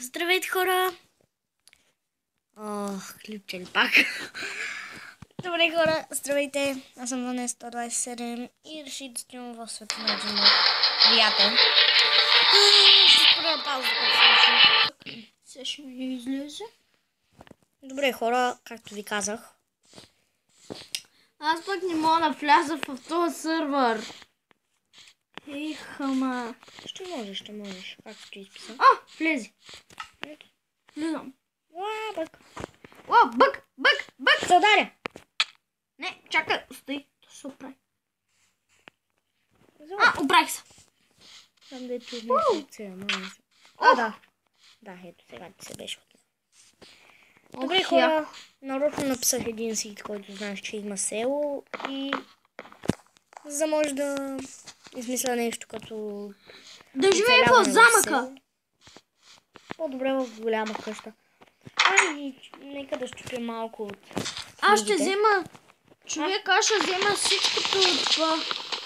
Здравейте, хора! Клипчели пак. Добре, хора, здравейте! Аз съм Ване 127 и реших да стримам в света на един мой приятел. Ще спра на пауза, като свърши. Сега ще ми излезе. Добре, хора, както ви казах. Аз пък не мога да вляза в този сървър. Хама. Ще можеш, както ти изписам. Влезе. Влизам. Бък. Бък. Се ударя. Не, чакай, стой. То се оправи. Оправих се. Там дето измисля да. Да, ето сега ти се беше отнел. Добре, хора, нарочно написах един сит, който знаеш, че има село и за да може да измисля нещо като... Да живее в замъка. По-добре в голяма къща. Нека да щупя малко от Аз ще взема... Човек, аз ще взема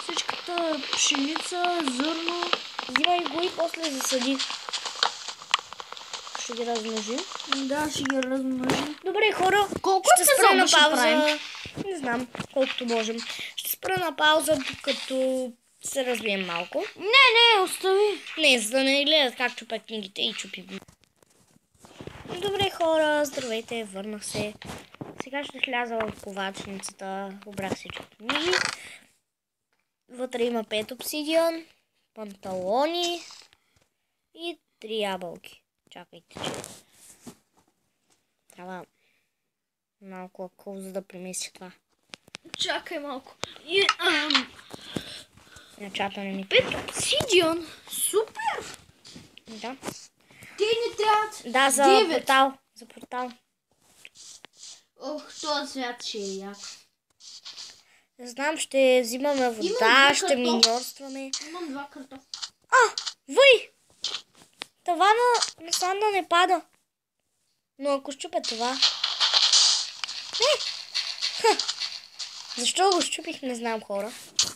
всичката пшеница, зърно. Взимай го и после засади. Ще ги размножим. Да, ще ги размножим. Добре, хора, колко ще спра на пауза. правим? Не знам, колкото можем. Ще спра на пауза, докато се развием малко. Не, остави. Не, за да не гледат как чупя книгите и чупи. Добре, хора, здравейте, върнах се. Сега ще сляза в ковачницата. Обрах всички книги. Вътре има 5 обсидиан, панталони и 3 ябълки. Чакайте, че трябва малко акул, за да преместя това. Чакай малко. На чата не ми 5 обсидиан. Супер. Да. Те не трябват. Да, за 9. портал. За портал. Ох, този свят ще е як. Не знам, ще взимаме вода, ще миньорстваме. Имам 2 картофа. Въй! Тавана на санда не пада. Но ако щупя това... Не! Защо го щупих, не знам, хора.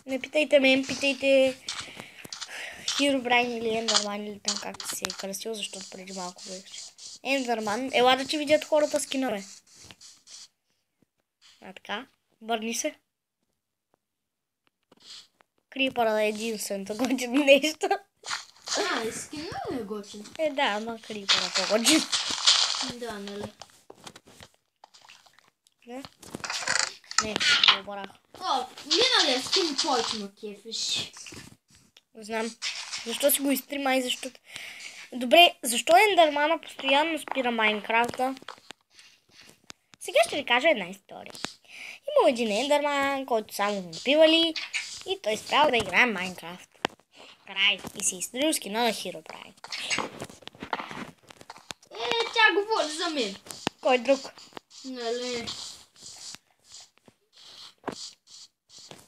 Не питайте мен, питайте Хиробрайн или Ендърман или там както се е кръстил, защото преди малко го екше. Ендърман, ела да ти видят хората скинове. Така, върни се. Крипъра е единственото готино нещо. Скина е готин. Да, ама крипъра по-готин. Да, нали? Не, го барах. Миналия скин повече ма кефиш. Не знам. Защо си го изтрима и защото... Добре, защо Ендърмана постоянно спира Майнкрафта? Сега ще ви кажа една история. Имал един Ендърман, който само го напивали и той спрял да играе Майнкрафт. Край. И си изтрил скина на Хиробрайн. Тя говори за мен. Кой друг? Нали?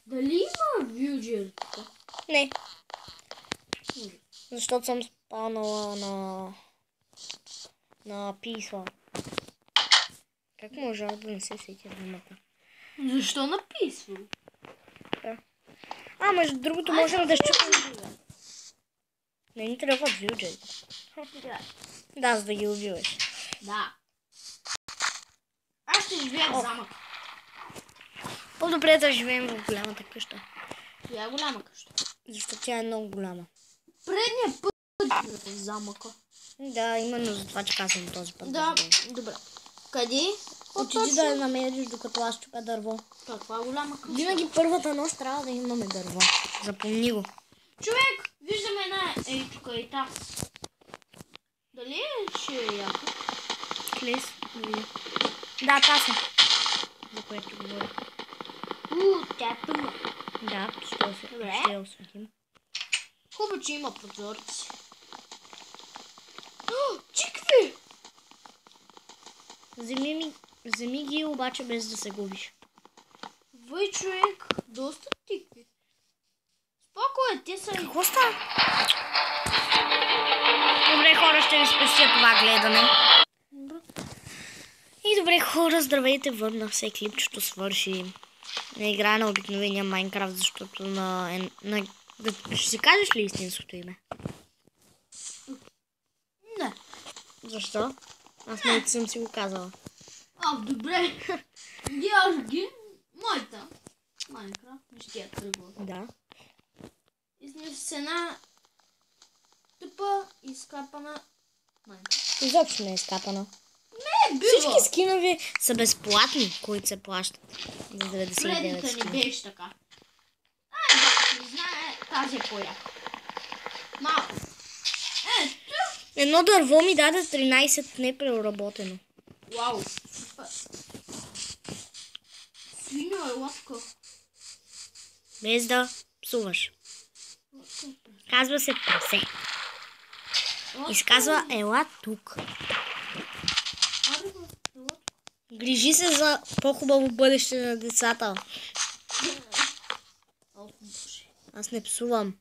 Дали има вюджер? Не. Защото съм спалнала на писла. Как може да не се сети думата? Защо написва? Между другото можем да щупим. Не ни трябва вюджер. Да, за да ги убиваш. Да. Аз ще живея в замък. По-добре да живеем в голямата къща. Тя е голяма къща. Защото тя е много голяма. Предния път в замъка. Да, именно за това, че казвам този път. Да, добре. Къде? Отиди да я намериш, докато аз чупя дърво. Каква голяма къща? Винаги първата нощ трябва да имаме дърво. Запомни го. Човек, виждаме една тук и та. Дали ще е яко? Клес. Да, та съм. За което говоря. Тя е тъмна. Да, Добре. ще я осветим. Хубаво, че има прозорци. Чикви! Вземи ги обаче без да се губиш. Въй, човек, доста тикви. Спокойно, те са... Какво става? Добре, хора, ще ви спестя това гледане. И добре, хора, здравейте, върнах се, клипчето свърши. Не играя на обикновения Майнкрафт, защото ще си кажеш ли истинското име? Не. Защо? Аз не съм си го казала. Добре. Георги, моята. Майнкрафт, нещия тръгва. Да. Изнес една тъпа изкапана Майнкрафт. Изобщо не е изкапана. Не, бива. Всички скинови са безплатни, които се плащат. За 99 Предната скина. не беше така. Не знае тази е коя. Малко. Едно дърво ми даде 13 непреработено. Вау. Супер. Свиня е лапка. Без да псуваш. Казва се прасе. И се казва ела тук. Грижи се за по-хубаво бъдеще на децата. Аз не псувам.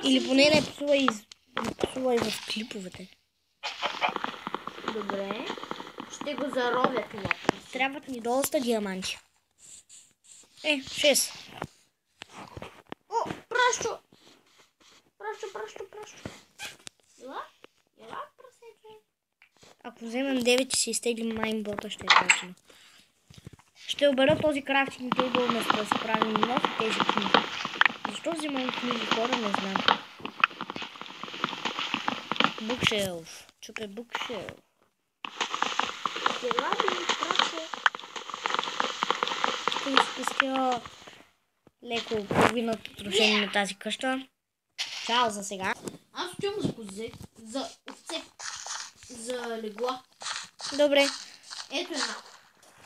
Или поне не псувай в клиповете. Добре. Ще го заровя това. Трябват ни доста диаманти. 6. О, пращо. Ела, прасече. Ако вземем 9 и си изтеглим майнбота, ще е точно. Ще обера този крафтинг тейбъл вместо да се правим нов и тези книги. Защо взимам книги хора, не знам. Букшелф. Чупе букшелф. Ела да ми пращо. Ще изпустя леко половината трошение на тази къща. Чао за сега. Аз чувам за козе. За овце. За легла. Добре. Ето една.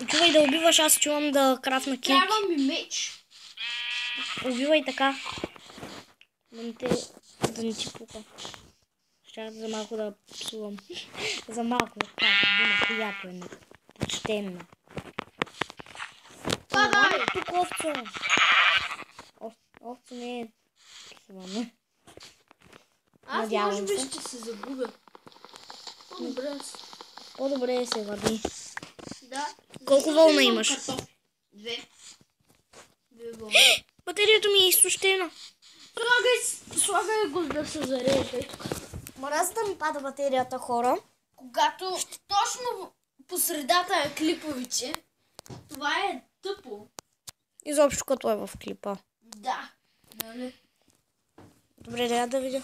Чувай да убиваш, аз чувам да крафна килки. Трябва ми меч. Убивай така. Да не ти пука. Ще за малко да псувам. За малко да кажа дума, която е непочтенна. Падай! Тук овца. Овца не е псуване. Аз Надявам може би се. ще се загубя. По-добре. По-добре се върни. Да. Колко вълна имаш? 2. 2 вълни. Батерията ми е изсущена. Слагай го да се зарежда. Мраза да ми пада батерията, хора. Когато точно по средата е клиповиче, това е тъпо. Изобщо като е в клипа. Да. Нали? Добре, да видя.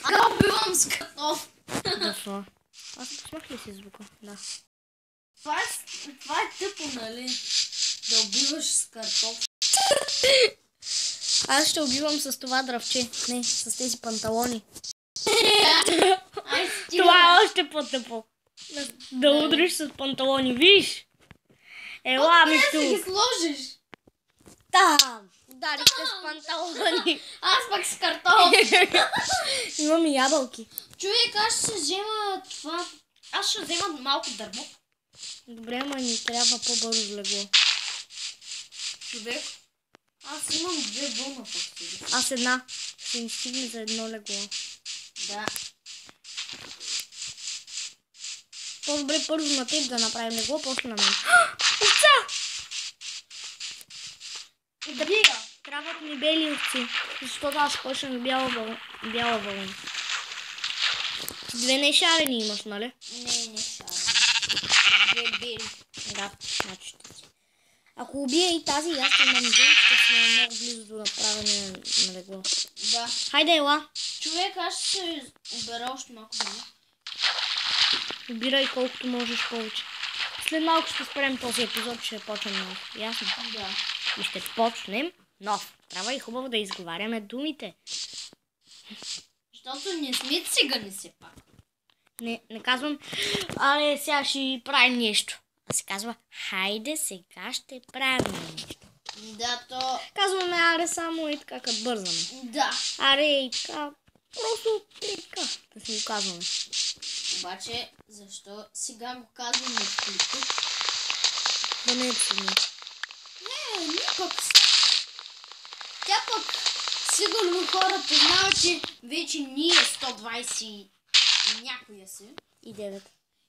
Аз убивам с картоф. Дафа. Аз пуснах ли си звука? Да. Това е тъпо, нали? Да убиваш с картоф. Аз ще убивам с това дръвче. Не, с тези панталони. Това е още по-тъпо. Да удриш с панталони, виж? Ела ми Къде си ги тук. сложиш? Там. Ударихте с панталони. Аз пък с картоф. Имам и ябълки. Човек, аз ще взема това. Аз ще взема малко дърво. Добре, ама ни трябва по-бързо легло. Човек, аз имам 2 вълна в себе. Аз една. Ще ни стигне за едно легло. Да. По-добре първо на теб да направим легло, после на мен. Овца! Убия! Трябват ми бели овци, защото аз почнах бяла вълна. 2 нешарени имаш, нали? Не шарам. 2 бели. Да, значи ще си. Ако убия и тази, аз ще имам 2, ще сме много близо до направяне на легло. Да. Хайде, ела. Човек, аз ще обера още малко дърво. Убирай колкото можеш повече. След малко ще спрем този епизод, ще почнем нов. Ясно? Да. И ще почнем нов. Трябва и хубаво да изговаряме думите. Защото не сме цигани се пак. Не казвам, але сега ще правим нещо. А се казва, хайде сега ще правим нещо. Да, то... Казваме, аре само и така, като бързаме. Да. Аре и така, просто и така, да си го казваме. Обаче, защо сега го казваме в клипа? Да не е псовни. Не пък. Тя пък сигурно хората знаят, че вече ние 120 и някоя си. И 9.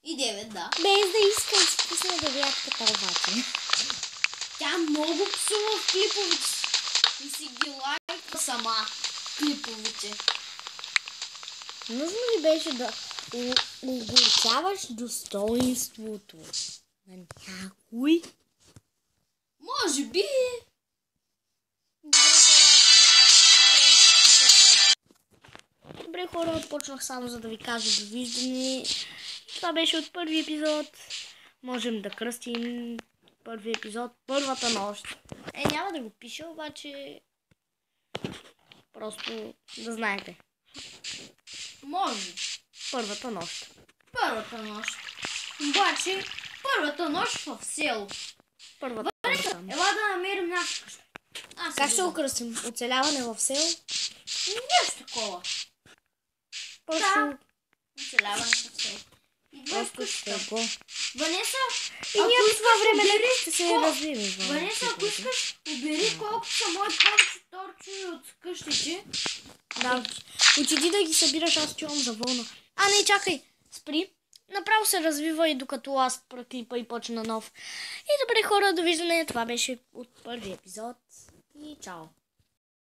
И 9, да. Без да искам си пусна да бяхте обаче. Тя много псува в клиповите. И си ги лайква сама клиповите. Нужно ли беше да огорчаваш достоинството на някой. Може би. Добре, хора, почнах само за да ви кажа довиждане. Това беше от първи епизод. Можем да кръстим първи епизод първата нощ. Няма да го пиша, обаче просто да знаете. Може. Първата нощ. Първата нощ. Обаче, първата нощ в село. Първата нощ. Ела да намерим нашата къща. Как ще го кръстим? Оцеляване в село? Нещо такова. Просто... Оцеляване в село. Идва в къщата. Ванеса, И ние по това време не ще се развием. Ванеса, ако искаш, обери колкото са мои повече торчи от къщите. Да, отиди да ги събираш, аз чувам за вълна. Не, чакай, спри. Направо се развива и докато аз преклипа и почна нов. И добре, хора, довиждане. Това беше от първи епизод. И чао.